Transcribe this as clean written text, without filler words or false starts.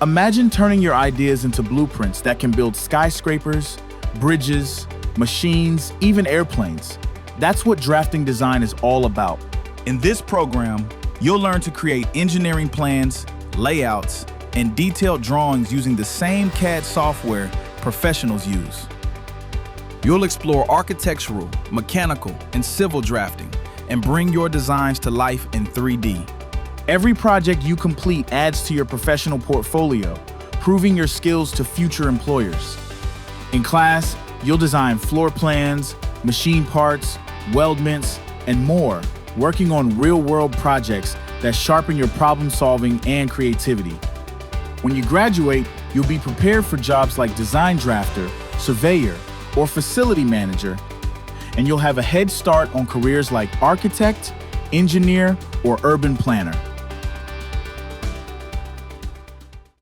Imagine turning your ideas into blueprints that can build skyscrapers, bridges, machines, even airplanes. That's what drafting design is all about. In this program, you'll learn to create engineering plans, layouts, and detailed drawings using the same CAD software professionals use. You'll explore architectural, mechanical, and civil drafting, and bring your designs to life in 3D. Every project you complete adds to your professional portfolio, proving your skills to future employers. In class, you'll design floor plans, machine parts, weldments, and more, working on real-world projects that sharpen your problem-solving and creativity. When you graduate, you'll be prepared for jobs like design drafter, surveyor, or facility manager, and you'll have a head start on careers like architect, engineer, or urban planner.